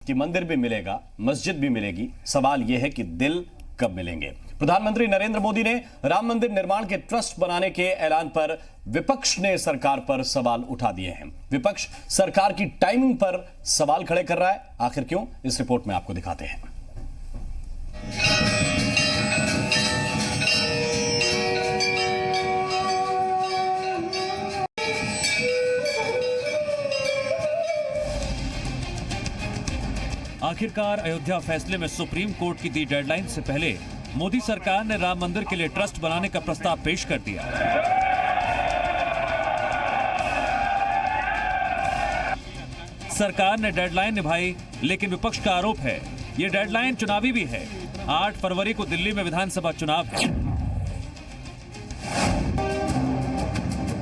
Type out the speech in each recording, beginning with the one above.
कि मंदिर भी मिलेगा, मस्जिद भी मिलेगी, सवाल यह है कि दिल कब मिलेंगे। प्रधानमंत्री नरेंद्र मोदी ने राम मंदिर निर्माण के ट्रस्ट बनाने के ऐलान पर विपक्ष ने सरकार पर सवाल उठा दिए हैं। विपक्ष सरकार की टाइमिंग पर सवाल खड़े कर रहा है। आखिर क्यों, इस रिपोर्ट में आपको दिखाते हैं। आखिरकार अयोध्या फैसले में सुप्रीम कोर्ट की दी डेडलाइन से पहले मोदी सरकार ने राम मंदिर के लिए ट्रस्ट बनाने का प्रस्ताव पेश कर दिया। सरकार ने डेडलाइन निभाई, लेकिन विपक्ष का आरोप है ये डेडलाइन चुनावी भी है। 8 फरवरी को दिल्ली में विधानसभा चुनाव है।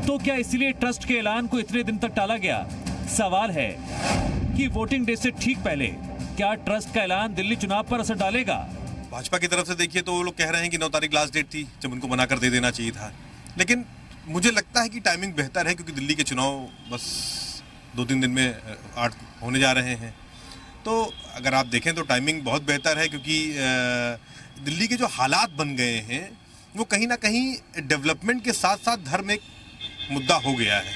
तो क्या इसलिए ट्रस्ट के ऐलान को इतने दिन तक टाला गया? सवाल है कि वोटिंग डे से ठीक पहले क्या ट्रस्ट का ऐलान दिल्ली चुनाव पर असर डालेगा? भाजपा की तरफ से देखिए तो वो लोग कह रहे हैं कि 9 तारीख लास्ट डेट थी, जब उनको मना कर दे देना चाहिए था। लेकिन मुझे लगता है कि टाइमिंग बेहतर है, क्योंकि दिल्ली के चुनाव बस 2-3 दिन में 8 होने जा रहे हैं। तो अगर आप देखें तो टाइमिंग बहुत बेहतर है, क्योंकि दिल्ली के जो हालात बन गए हैं वो कहीं ना कहीं डेवलपमेंट के साथ साथ धर्म एक मुद्दा हो गया है।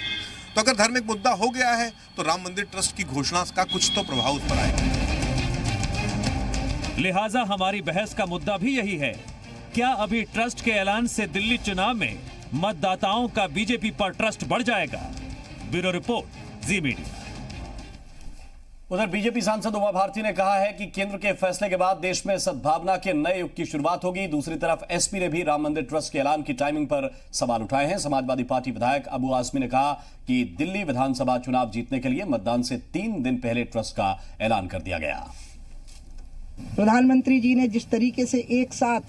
तो अगर धर्म एक मुद्दा हो गया है तो राम मंदिर ट्रस्ट की घोषणा का कुछ तो प्रभाव उस पर आएगा। लिहाजा हमारी बहस का मुद्दा भी यही है, क्या अभी ट्रस्ट के ऐलान से दिल्ली चुनाव में मतदाताओं का बीजेपी पर ट्रस्ट बढ़ जाएगा? ब्यूरो रिपोर्ट, जी मीडिया। उधर बीजेपी सांसद उमा भारती ने कहा है कि केंद्र के फैसले के बाद देश में सद्भावना के नए युग की शुरुआत होगी। दूसरी तरफ एसपी ने भी राम मंदिर ट्रस्ट के ऐलान की टाइमिंग पर सवाल उठाए हैं। समाजवादी पार्टी विधायक अबू आजमी ने कहा कि दिल्ली विधानसभा चुनाव जीतने के लिए मतदान से 3 दिन पहले ट्रस्ट का ऐलान कर दिया गया। प्रधानमंत्री जी ने जिस तरीके से एक साथ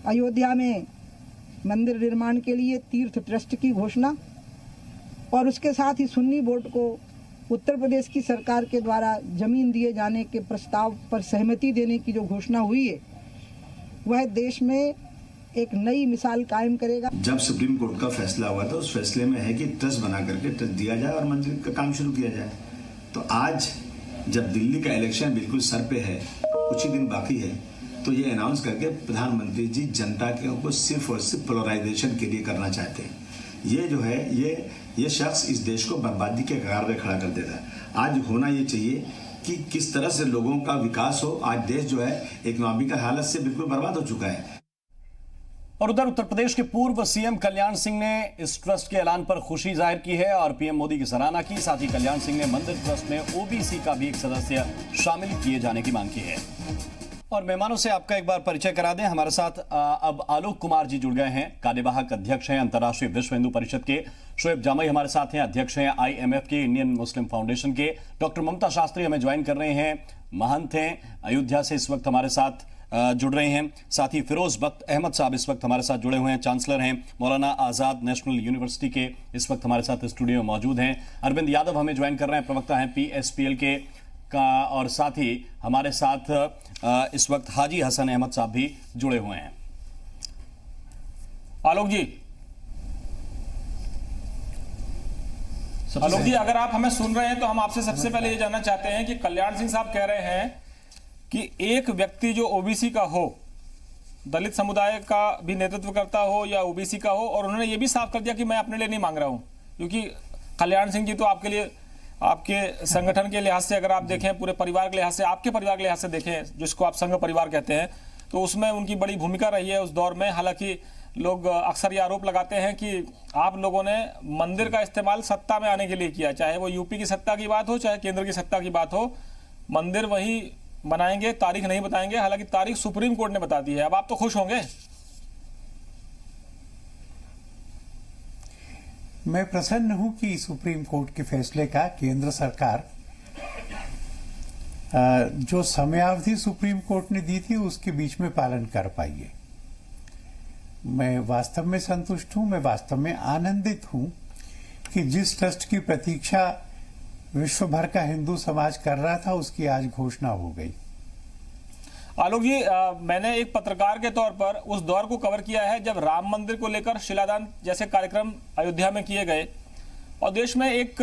अयोध्या में मंदिर निर्माण के लिए तीर्थ ट्रस्ट की घोषणा और उसके साथ ही सुन्नी बोर्ड को उत्तर प्रदेश की सरकार के द्वारा जमीन दिए जाने के प्रस्ताव पर सहमति देने की जो घोषणा हुई है, वह देश में एक नई मिसाल कायम करेगा। जब सुप्रीम कोर्ट का फैसला हुआ था, उस फैसले में है कि ट्रस्ट बना करके ट्रस्ट दिया जाए और मंदिर का काम शुरू किया जाए। तो आज जब दिल्ली का इलेक्शन बिल्कुल सर पे है, कुछ ही दिन बाकी है, तो ये अनाउंस करके प्रधानमंत्री जी जनता को सिर्फ और सिर्फ पोलराइजेशन के लिए करना चाहते हैं। ये जो है ये शख्स इस देश को बर्बादी के कगार पे खड़ा कर देता है। आज होना ये चाहिए कि किस तरह से लोगों का विकास हो। आज देश जो है इकोनॉमिक हालत से बिल्कुल बर्बाद हो चुका है। और उधर उत्तर प्रदेश के पूर्व सीएम कल्याण सिंह ने इस ट्रस्ट के ऐलान पर खुशी जाहिर की है और पीएम मोदी की सराहना की। साथ ही कल्याण सिंह ने मंदिर ट्रस्ट में ओबीसी का भी एक सदस्य शामिल किए जाने की मांग की है। और मेहमानों से आपका एक बार परिचय करा दें। हमारे साथ अब आलोक कुमार जी जुड़ गए हैं, कार्यवाहक अध्यक्ष हैं अंतर्राष्ट्रीय विश्व हिंदू परिषद के। शोएब जामई हमारे साथ हैं, अध्यक्ष हैं IMF के, इंडियन मुस्लिम फाउंडेशन के। डॉक्टर ममता शास्त्री हमें ज्वाइन कर रहे हैं, महंत हैं, अयोध्या से इस वक्त हमारे साथ जुड़ रहे हैं। साथ ही फिरोज बख्त अहमद साहब इस वक्त हमारे साथ जुड़े हुए हैं, चांसलर हैं मौलाना आजाद नेशनल यूनिवर्सिटी के, इस वक्त हमारे साथ स्टूडियो में मौजूद हैं। अरविंद यादव हमें ज्वाइन कर रहे हैं, प्रवक्ता हैं PSPL के का। और साथ ही हमारे साथ इस वक्त हाजी हसन अहमद साहब भी जुड़े हुए हैं। आलोक जी, अगर आप हमें सुन रहे हैं तो हम आपसे सबसे पहले ये जानना चाहते हैं कि कल्याण सिंह साहब कह रहे हैं कि एक व्यक्ति जो ओबीसी का हो, दलित समुदाय का भी नेतृत्व करता हो या ओबीसी का हो, और उन्होंने ये भी साफ कर दिया कि मैं अपने लिए नहीं मांग रहा हूं, क्योंकि कल्याण सिंह जी तो आपके लिए, आपके संगठन के लिहाज से अगर आप देखें, पूरे परिवार के लिहाज से, आपके परिवार के लिहाज से देखें, जिसको आप संघ परिवार कहते हैं, तो उसमें उनकी बड़ी भूमिका रही है उस दौर में। हालांकि लोग अक्सर ये आरोप लगाते हैं कि आप लोगों ने मंदिर का इस्तेमाल सत्ता में आने के लिए किया, चाहे वो यूपी की सत्ता की बात हो, चाहे केंद्र की सत्ता की बात हो, मंदिर वही बनाएंगे, तारीख नहीं बताएंगे। हालांकि तारीख सुप्रीम कोर्ट ने बता दी है। अब आप तो खुश होंगे। मैं प्रसन्न हूं कि सुप्रीम कोर्ट के फैसले का केंद्र सरकार जो समयावधि सुप्रीम कोर्ट ने दी थी उसके बीच में पालन कर पाई है। मैं वास्तव में संतुष्ट हूं, मैं वास्तव में आनंदित हूं कि जिस ट्रस्ट की प्रतीक्षा विश्व भर का हिंदू समाज कर रहा था उसकी आज घोषणा हो गई। आलोक जी, मैंने एक पत्रकार के तौर पर उस दौर को कवर किया है जब राम मंदिर को लेकर शिलान्यास जैसे कार्यक्रम अयोध्या में किए गए और देश में एक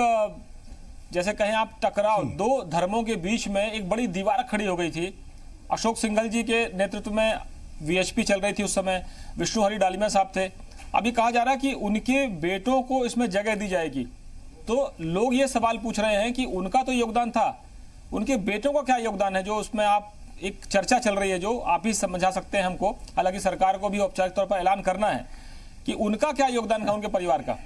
जैसे कहें आप टकराव, दो धर्मों के बीच में एक बड़ी दीवार खड़ी हो गई थी। अशोक सिंघल जी के नेतृत्व में वीएचपी चल रही थी उस समय, विष्णु हरि डालमिया साहब थे। अभी कहा जा रहा है कि उनके बेटों को इसमें जगह दी जाएगी। तो लोग ये सवाल पूछ रहे हैं कि उनका तो योगदान था, उनके बेटों का क्या योगदान है, जो उसमें आप एक चर्चा चल रही है, जो आप ही समझा सकते हैं हमको। हालांकि सरकार को भी औपचारिक तौर पर ऐलान करना है कि उनका क्या योगदान था, उनके परिवार का।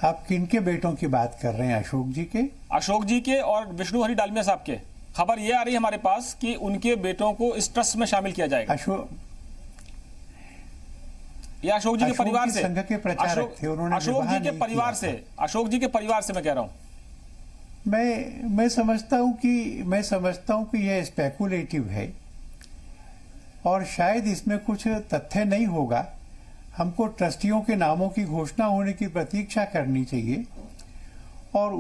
आप किनके बेटों की बात कर रहे हैं? अशोक जी के और विष्णु हरि डालमिया साहब के। खबर ये आ रही है हमारे पास कि उनके बेटों को इस ट्रस्ट में शामिल किया जाएगा। अशोक जी के परिवार से, संघ के प्रचारक थे, उन्होंने अशोक जी के परिवार से, अशोक जी के परिवार से मैं कह रहा हूं। मैं समझता हूं कि यह स्पेकुलेटिव है और शायद इसमें कुछ तथ्य नहीं होगा। हमको ट्रस्टियों के नामों की घोषणा होने की प्रतीक्षा करनी चाहिए और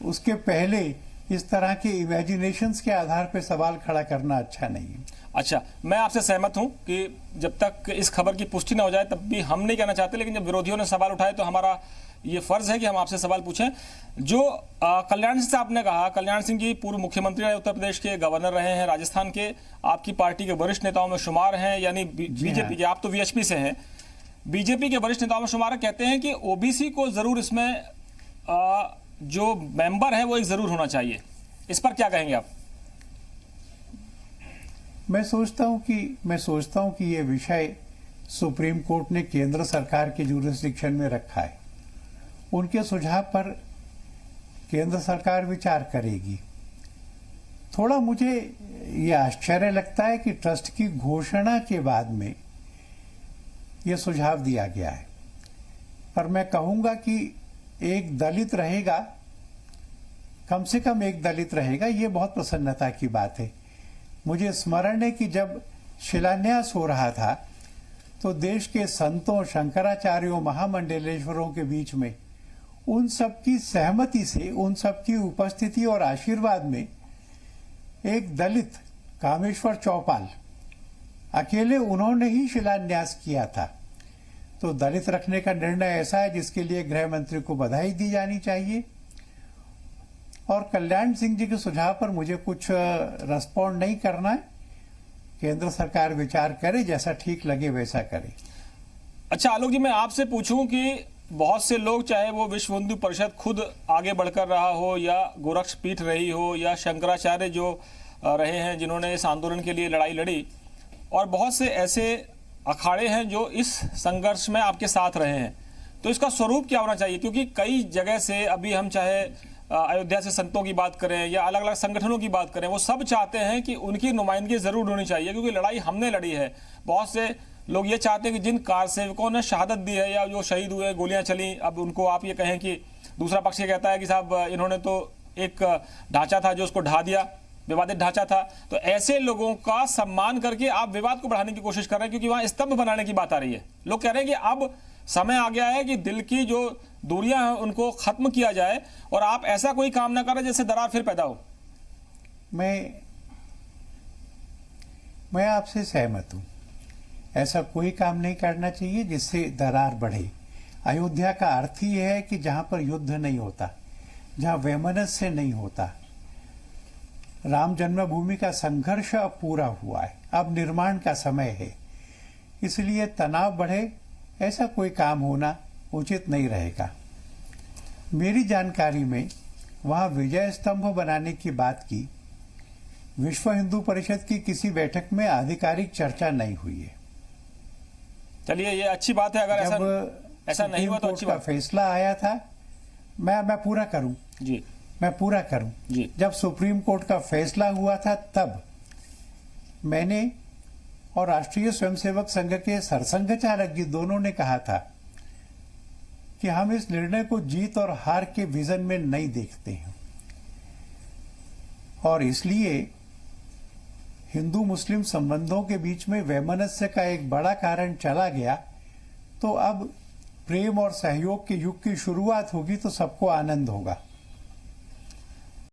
उसके पहले इस तरह के इमेजिनेशंस के आधार पर सवाल खड़ा करना अच्छा नहीं है। अच्छा, मैं आपसे सहमत हूं कि जब तक इस खबर की पुष्टि न हो जाए तब भी हम नहीं कहना चाहते, लेकिन जब विरोधियों ने सवाल उठाए तो हमारा ये फर्ज है कि हम आपसे सवाल पूछें। जो कल्याण सिंह साहब ने कहा, कल्याण सिंह जी पूर्व मुख्यमंत्री रहे, उत्तर प्रदेश के गवर्नर रहे हैं, राजस्थान के, आपकी पार्टी के वरिष्ठ नेताओं में शुमार हैं, यानी बीजेपी के, आप तो वीएचपी से हैं, बीजेपी के वरिष्ठ नेताओं में शुमार है। कहते हैं कि ओबीसी को जरूर इसमें जो मेंबर है वो एक जरूर होना चाहिए। इस पर क्या कहेंगे आप? मैं सोचता हूं कि ये विषय सुप्रीम कोर्ट ने केंद्र सरकार के जुरिस्डिक्शन में रखा है। उनके सुझाव पर केंद्र सरकार विचार करेगी। थोड़ा मुझे ये आश्चर्य लगता है कि ट्रस्ट की घोषणा के बाद में ये सुझाव दिया गया है, पर मैं कहूंगा कि एक दलित रहेगा, कम से कम एक दलित रहेगा, ये बहुत प्रसन्नता की बात है। मुझे स्मरण है कि जब शिलान्यास हो रहा था तो देश के संतों, शंकराचार्यों, महामंडलेश्वरों के बीच में उन सब की सहमति से, उन सब की उपस्थिति और आशीर्वाद में एक दलित कामेश्वर चौपाल अकेले उन्होंने ही शिलान्यास किया था। तो दलित रखने का निर्णय ऐसा है जिसके लिए गृह मंत्री को बधाई दी जानी चाहिए। और कल्याण सिंह जी के सुझाव पर मुझे कुछ रेस्पॉन्ड नहीं करना है। केंद्र सरकार विचार करे, जैसा ठीक लगे वैसा करे। अच्छा आलोक जी, मैं आपसे पूछूं कि बहुत से लोग, चाहे वो विश्व हिंदू परिषद खुद आगे बढ़कर रहा हो या गोरक्ष पीठ रही हो या शंकराचार्य जो रहे हैं जिन्होंने इस आंदोलन के लिए लड़ाई लड़ी, और बहुत से ऐसे अखाड़े हैं जो इस संघर्ष में आपके साथ रहे हैं, तो इसका स्वरूप क्या होना चाहिए? क्योंकि कई जगह से, अभी हम चाहे अयोध्या से संतों की बात करें या अलग अलग संगठनों की बात करें, वो सब चाहते हैं कि उनकी नुमाइंदगी जरूर होनी चाहिए, क्योंकि लड़ाई हमने लड़ी है। बहुत से लोग ये चाहते हैं कि जिन कार सेवकों ने शहादत दी है या जो शहीद हुए, गोलियां चली, अब उनको आप ये कहें कि दूसरा पक्ष ये कहता है कि साहब इन्होंने तो एक ढांचा था जो उसको ढा दिया, विवादित ढांचा था। तो ऐसे लोगों का सम्मान करके आप विवाद को बढ़ाने की कोशिश कर रहे हैं, क्योंकि वहां स्तंभ बनाने की बात आ रही है। लोग कह रहे हैं कि अब समय आ गया है कि दिल की जो दूरियां हैं उनको खत्म किया जाए और आप ऐसा कोई काम ना करें जिससे दरार फिर पैदा हो। मैं आपसे सहमत हूं। ऐसा कोई काम नहीं करना चाहिए जिससे दरार बढ़े। अयोध्या का अर्थ ही है कि जहां पर युद्ध नहीं होता, जहां वैमनस्य नहीं होता। राम जन्मभूमि का संघर्ष अब पूरा हुआ है, अब निर्माण का समय है, इसलिए तनाव बढ़े ऐसा कोई काम होना उचित नहीं रहेगा। मेरी जानकारी में वहां विजय स्तंभ बनाने की बात की विश्व हिंदू परिषद की किसी बैठक में आधिकारिक चर्चा नहीं हुई है। चलिए, ये अच्छी बात है। अगर ऐसा नहीं हुआ तो अच्छी बात। फैसला आया था, मैं पूरा करूं जी, मैं पूरा करूं जी। जब सुप्रीम कोर्ट का फैसला हुआ था तब मैंने और राष्ट्रीय स्वयंसेवक संघ के सरसंघ चालक जी दोनों ने कहा था कि हम इस निर्णय को जीत और हार के विजन में नहीं देखते हैं, और इसलिए हिंदू मुस्लिम संबंधों के बीच में वैमनस्य का एक बड़ा कारण चला गया। तो अब प्रेम और सहयोग के युग की शुरुआत होगी तो सबको आनंद होगा।